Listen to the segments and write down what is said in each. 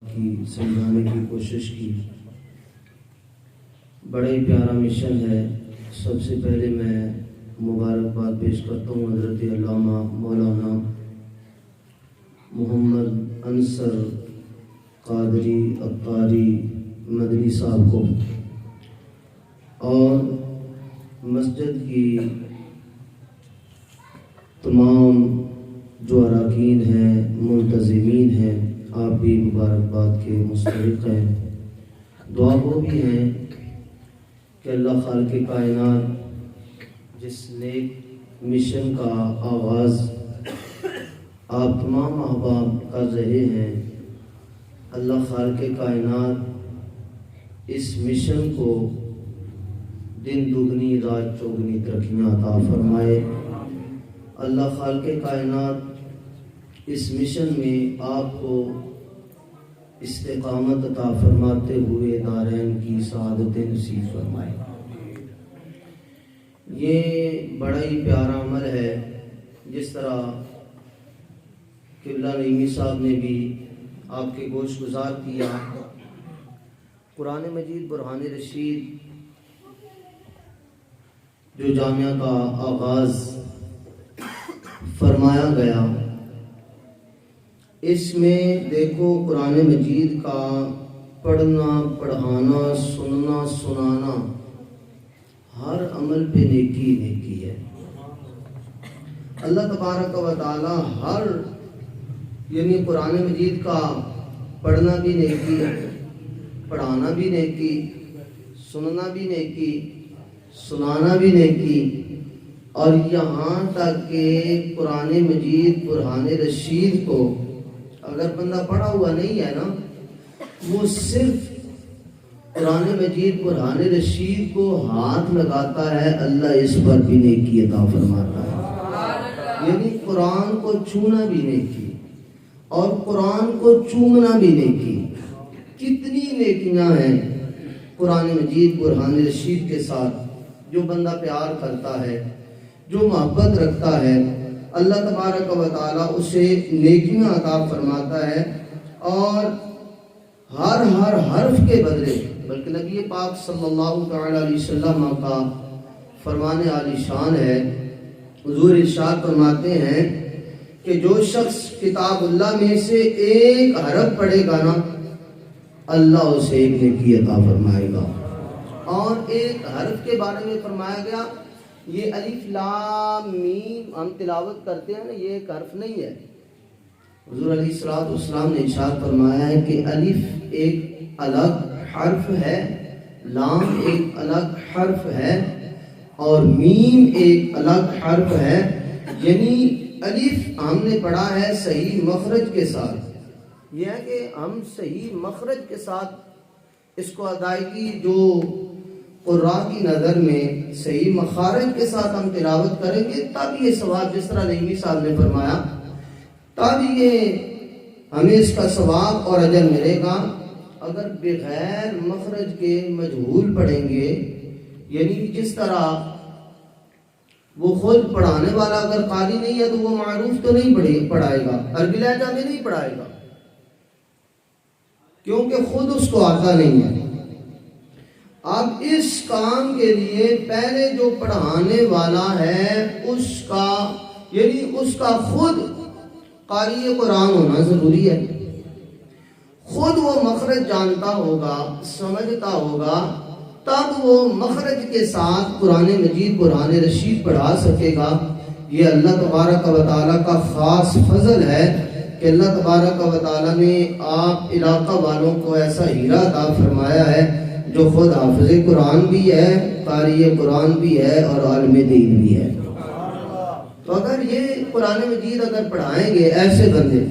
کی سمجھانے کی کوشش کی۔ بڑا ہی پیارا مشن ہے۔ سب سے پہلے میں مبارکباد پیش کرتا ہوں حضرت علامہ مولانا محمد انصر قادری عطاری مدنی صاحب کو اور مسجد کی تمام جو اراکین ہیں، منتظمین ہیں، آپ بھی مبارکباد کے مستحق ہیں۔ دعا وہ بھی ہیں کہ اللہ خالق کائنات جس نیک مشن کا آغاز آپ تمام احباب کر رہے ہیں، اللہ خالق کائنات اس مشن کو دن دگنی رات چوگنی ترقیاں عطا فرمائے۔ اللہ خالق کائنات اس مشن میں آپ کو استقامت عطا فرماتے ہوئے دارین کی سعادت نصیب فرمائے۔ یہ بڑا ہی پیارا عمل ہے، جس طرح قبلہ نعیمی صاحب نے بھی آپ کے گوش گزار کیا۔ قرآن مجید برہان رشید جو جامعہ کا آغاز فرمایا گیا، اس میں دیکھو قرآن مجید کا پڑھنا، پڑھانا، سننا، سنانا، ہر عمل پہ نیکی نیکی ہے۔ اللہ تبارک و تعالی یعنی قرآن مجید کا پڑھنا بھی نیکی، پڑھانا بھی نیکی، سننا بھی نیکی، سنانا بھی نیکی، اور یہاں تک کہ قرآن مجید برہان رشید کو اگر بندہ پڑھا ہوا نہیں ہے نا، وہ صرف قرآن مجید برہان رشید کو ہاتھ لگاتا ہے، اللہ اس پر بھی نیکی عطا فرماتا ہے۔ یعنی قرآن کو چھونا بھی نیکی اور قرآن کو چومنا بھی نیکی۔ کتنی نیکیاں ہیں قرآن مجید برہان رشید کے ساتھ۔ جو بندہ پیار کرتا ہے، جو محبت رکھتا ہے، اللہ تبارک و تعالیٰ اسے نیکیاں عطا فرماتا ہے، اور ہر حرف کے بدلے، بلکہ نبی پاک صلی اللہ علیہ وسلم کا فرمان عالی شان ہے، حضور ارشاد فرماتے ہیں کہ جو شخص کتاب اللہ میں سے ایک حرف پڑھے گا نا، اللہ اسے ایک نیکی عطا فرمائے گا۔ اور ایک حرف کے بارے میں فرمایا گیا، یہ الف لام میم ہم تلاوت کرتے ہیں نا، یہ ایک حرف نہیں ہے۔ حضور علیہ السلام نے ارشاد فرمایا ہے کہ الف ایک الگ حرف ہے، لام ایک الگ حرف ہے، اور میم ایک الگ حرف ہے۔ یعنی الف ہم نے پڑھا ہے صحیح مخرج کے ساتھ، یہ ہے کہ ہم صحیح مخرج کے ساتھ اس کو ادائیگی جو قراء کی نظر میں صحیح مخارج کے ساتھ ہم تلاوت کریں گے، تب یہ ثواب، جس طرح نعیمی صاحب نے فرمایا، تب یہ ہمیں اس کا ثواب اور اجر ملے گا۔ اگر بغیر مخرج کے مجہول پڑھیں گے، یعنی جس طرح وہ خود پڑھانے والا اگر قاری نہیں ہے تو وہ معروف تو نہیں پڑھائے گا، عربی لہجہ میں نہیں پڑھائے گا، کیونکہ خود اس کو آتا نہیں ہے۔ اب اس کام کے لیے پہلے جو پڑھانے والا ہے اس کا خود قاری قرآن ہونا ضروری ہے، خود وہ مخرج جانتا ہوگا، سمجھتا ہوگا، تب وہ مخرج کے ساتھ قرآن مجید برہان رشید پڑھا سکے گا۔ یہ اللہ تبارک و تعالیٰ کا خاص فضل ہے کہ اللہ تبارک و تعالیٰ نے آپ علاقہ والوں کو ایسا ہیرا عطا فرمایا ہے جو خود حافظ قرآن بھی ہے، قاری قرآن بھی ہے، اور عالم دین بھی ہے۔ تو اگر یہ قرآن مجید اگر پڑھائیں گے ایسے بندے،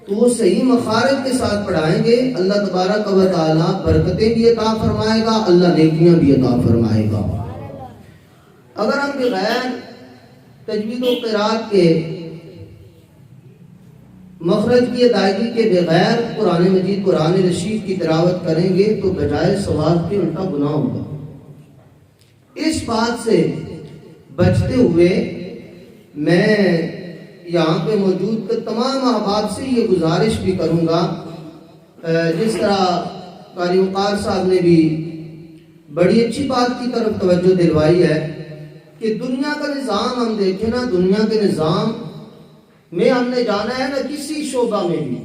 تو وہ صحیح مخارج کے ساتھ پڑھائیں گے، اللہ تبارک و تعالیٰ برکتیں بھی عطا فرمائے گا، اللہ نیکیاں بھی عطا فرمائے گا۔ اگر ہم بغیر تجوید و قرات کے، مخرج کی ادائیگی کے بغیر قرآن مجید قرآن رشید کی تلاوت کریں گے تو بجائے ثواب کے الٹا گناہ ہوگا۔ اس بات سے بچتے ہوئے میں یہاں پہ موجود تمام احباب سے یہ گزارش بھی کروں گا، جس طرح قاری وقار صاحب نے بھی بڑی اچھی بات کی طرف توجہ دلوائی ہے کہ دنیا کا نظام ہم دیکھیں نا، دنیا کے نظام میں ہم نے جانا ہے نا کسی شعبہ میں بھی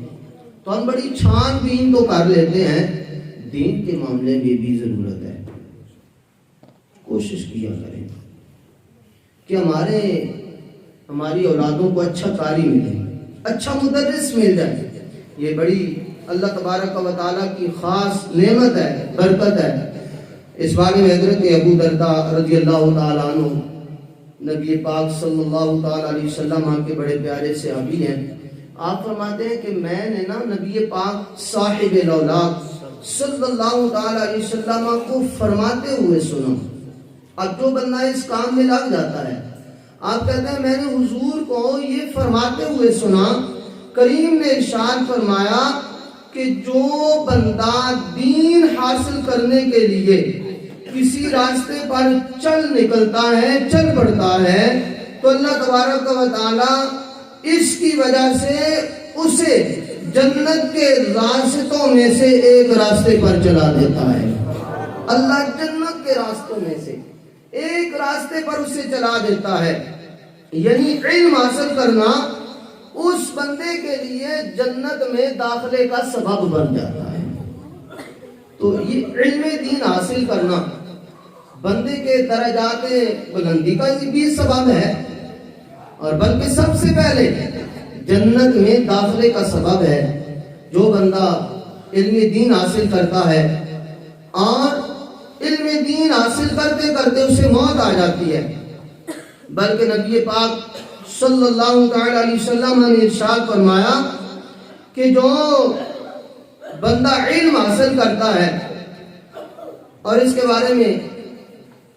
تو ہم بڑی چھان بین تو کر لیتے ہیں، دین کے معاملے میں بھی ضرورت ہے کوشش کیا کریں کہ ہماری اولادوں کو اچھا قاری ملے، اچھا مدرس مل جائے۔ یہ بڑی اللہ تبارک و تعالیٰ کی خاص نعمت ہے، برکت ہے۔ اس بارے میں حضرت ابو درداء رضی اللہ تعالیٰ عنہ نبی پاک صلی اللہ تعالیٰ علیہ وسلم کے بڑے پیارے صحابی ہیں، آپ فرماتے ہیں کہ میں نے نا نبی پاک صاحب الاولاق صلی اللہ تعالیٰ علیہ وسلم کو فرماتے ہوئے سنا۔ اب جو بندہ اس کام میں لگ جاتا ہے، آپ کہتے ہیں میں نے حضور کو یہ فرماتے ہوئے سنا، کریم نے ارشاد فرمایا کہ جو بندہ دین حاصل کرنے کے لیے کسی راستے پر چل نکلتا ہے، چل پڑتا ہے، تو اللہ تبارک و تعالی اس کی وجہ سے اسے جنت کے راستوں میں سے ایک راستے پر چلا دیتا ہے۔ اللہ جنت کے راستوں میں سے ایک راستے پر اسے چلا دیتا ہے، یعنی علم حاصل کرنا اس بندے کے لیے جنت میں داخلے کا سبب بن جاتا ہے۔ تو یہ علم دین حاصل کرنا بندے کے درجات بلندی کا بھی سبب ہے، اور بلکہ سب سے پہلے جنت میں داخلے کا سبب ہے۔ جو بندہ علم دین حاصل کرتا ہے اور علم دین حاصل کرتے کرتے اسے موت آ جاتی ہے، بلکہ نبی پاک صلی اللہ تعالی علیہ وسلم نے ارشاد فرمایا کہ جو بندہ علم حاصل کرتا ہے، اور اس کے بارے میں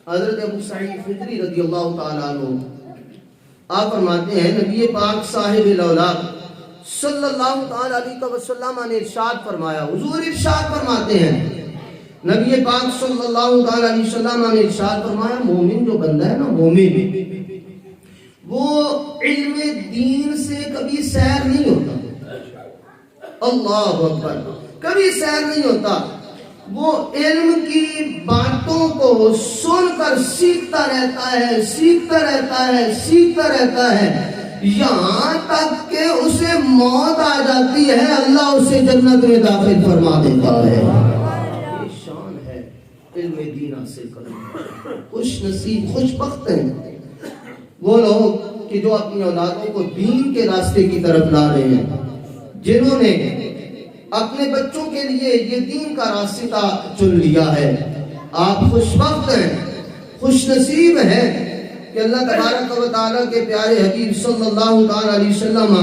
حضرت ابو سعید خدری رضی اللہ تعالیٰ عنہ آپ فرماتے ہیں نبی پاک صاحب الاولاق صلی اللہ تعالی علیہ وسلم نے ارشاد فرمایا، حضور ارشاد فرماتے ہیں نبی پاک صلی اللہ تعالی علیہ وسلم نے ارشاد فرمایا، مومن جو بندہ ہے نا، مومن وہ علم دین سے کبھی سیر نہیں ہوتا، اللہ اکبر، کبھی سیر نہیں ہوتا، وہ علم کی باتوں کو سن کر سیکھتا رہتا ہے، سیکھتا رہتا ہے، سیکھتا رہتا ہے، یہاں تک کہ اسے موت آ جاتی ہے، اللہ اسے جنت میں داخل فرما دیتا ہے۔ یہ شان ہے علم دین حاصل کرنا۔ خوش نصیب، خوش بخت ہیں وہ لوگ کہ جو اپنی اولادوں کو دین کے راستے کی طرف لا رہے ہیں، جنہوں نے اپنے بچوں کے لیے یہ دین کا راستہ چن لیا ہے۔ آپ خوش بخت ہیں، خوش نصیب ہیں کہ اللہ تبارک و تعالیٰ کے پیارے حبیب صلی اللہ تعالیٰ علیہ وسلم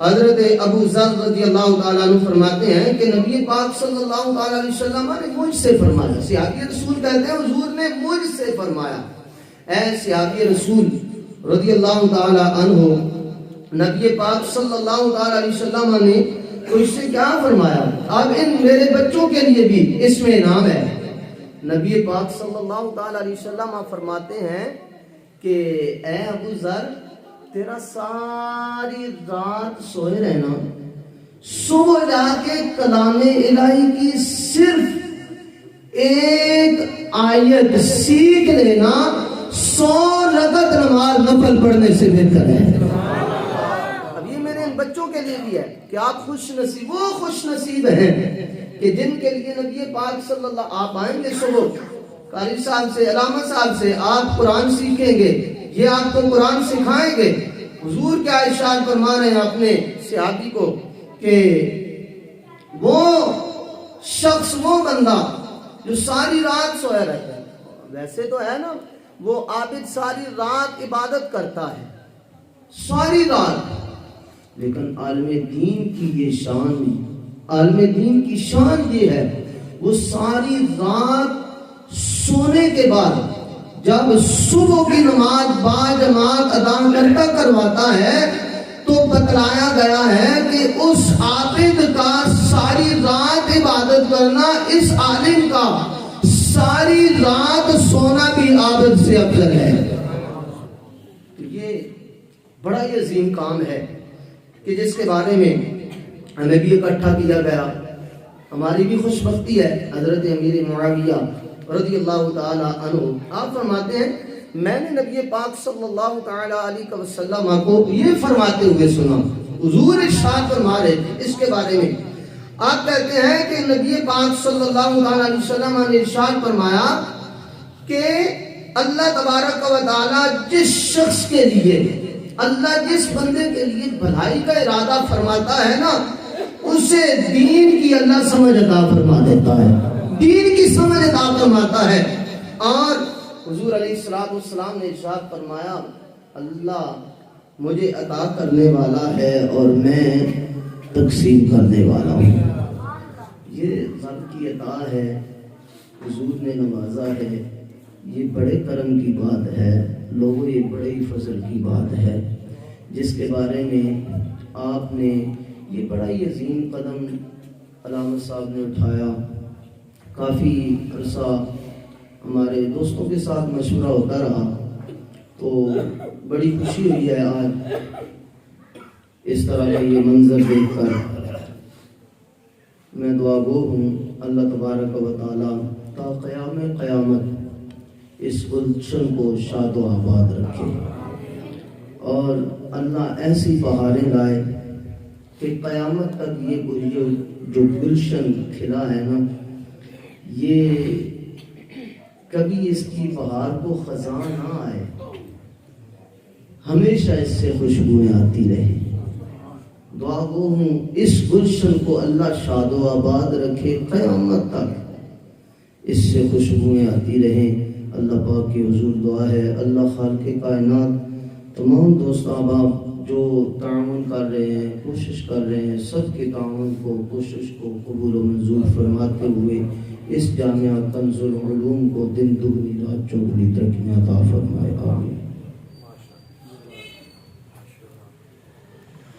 حضرت ابو ذر رضی اللہ تعالیٰ عنہ فرماتے ہیں کہ نبی پاک صلی اللہ تعالیٰ علیہ وسلم نے مجھ سے فرمایا، صحابی رسول کہتے ہیں حضور نے مجھ سے فرمایا، اے صحابی رسول رضی اللہ تعالیٰ عنہ، نبی پاک صلی اللہ تعالیٰ علیہ وسلم نے تو اس سے کیا فرمایا؟ اب ان میرے بچوں کے لیے بھی اس میں انعام ہے۔ نبی پاک صلی اللہ تعالیٰ علیہ وسلم فرماتے ہیں کہ اے ابو ذر، تیرا ساری رات سوئے رہنا، سو جا کے کلام الہی کی صرف ایک آیت سیکھ لینا 100 رکعت نماز نفل پڑھنے سے بہتر ہے۔ بچوں کے لیے بھی ہے کہ آپ خوش نصیب، وہ خوش نصیب ہیں کہ جن کے لیے نبی پاک صلی اللہ، آپ آئیں گے صبح قاری صاحب سے، علامہ صاحب سے، آپ قرآن سیکھیں گے، یہ آپ کو قرآن سکھائیں گے۔ حضور کیا ارشاد فرما رہے ہیں اپنے صحابی کو کہ وہ شخص، وہ بندہ جو ساری رات سویا رہتا ہے، ویسے تو ہے نا وہ عابد ساری رات عبادت کرتا ہے، ساری رات، لیکن عالم دین کی یہ شان نہیں، عالم دین کی شان یہ ہے وہ ساری رات سونے کے بعد جب صبح کی نماز باجماعت ادا کرواتا ہے تو بتلایا گیا ہے کہ اس عابد کا ساری رات عبادت کرنا اس عالم کا ساری رات سونا بھی عابد سے افضل ہے۔ تو یہ بڑا ہی عظیم کام ہے کہ جس کے بارے میں ہمیں بھی اکٹھا کیا گیا. ہماری بھی خوش بختی ہے. حضرت امیر معاویہ رضی اللہ تعالی عنہ آپ فرماتے ہیں میں نے نبی پاک صلی اللہ تعالی علیہ وسلم کو یہ فرماتے ہوئے سنا. حضور ارشاد فرما رہے اس کے بارے میں. آپ کہتے ہیں کہ نبی پاک صلی اللہ تعالی علیہ وسلم نے ارشاد فرمایا کہ اللہ تبارک و تعالی جس شخص کے لیے, اللہ جس بندے کے لیے بھلائی کا ارادہ فرماتا ہے نا, اسے دین کی اللہ سمجھ عطا فرما دیتا ہے, دین کی سمجھ عطا فرماتا ہے. اور حضور علیہ السلام نے ارشاد فرمایا اللہ مجھے عطا کرنے والا ہے اور میں تقسیم کرنے والا ہوں. یہ رب کی عطا ہے, حضور نے نوازا ہے, یہ بڑے کرم کی بات ہے لوگوں, یہ بڑے فضل کی بات ہے جس کے بارے میں آپ نے یہ بڑا ہی عظیم قدم علامہ صاحب نے اٹھایا. کافی عرصہ ہمارے دوستوں کے ساتھ مشورہ ہوتا رہا تو بڑی خوشی ہوئی ہے آج اس طرح کا یہ منظر دیکھ کر. میں دعا گو ہوں اللہ تبارک و تعالی تا قیام قیامت اس گلشن کو شاد و آباد رکھے اور اللہ ایسی بہاریں لائے کہ قیامت تک یہ جو گلشن کھلا ہے نا, یہ کبھی اس کی بہار کو خزاں نہ آئے, ہمیشہ اس سے خوشبوئیں آتی رہے. دعا گو ہوں اس گلشن کو اللہ شاد و آباد رکھے قیامت تک, اس سے خوشبوئیں آتی رہیں. اللہ پاک کی حضور دعا ہے اللہ خالق کائنات تمام دوست احباب جو تعاون کر رہے ہیں, کوشش کر رہے ہیں, سب کے تعاون کو, کوشش کو قبول و منظور فرماتے ہوئے اس جامعہ کنز العلوم کو دن دگنی رات چوگنی ترقی عطا فرمائے. آمین.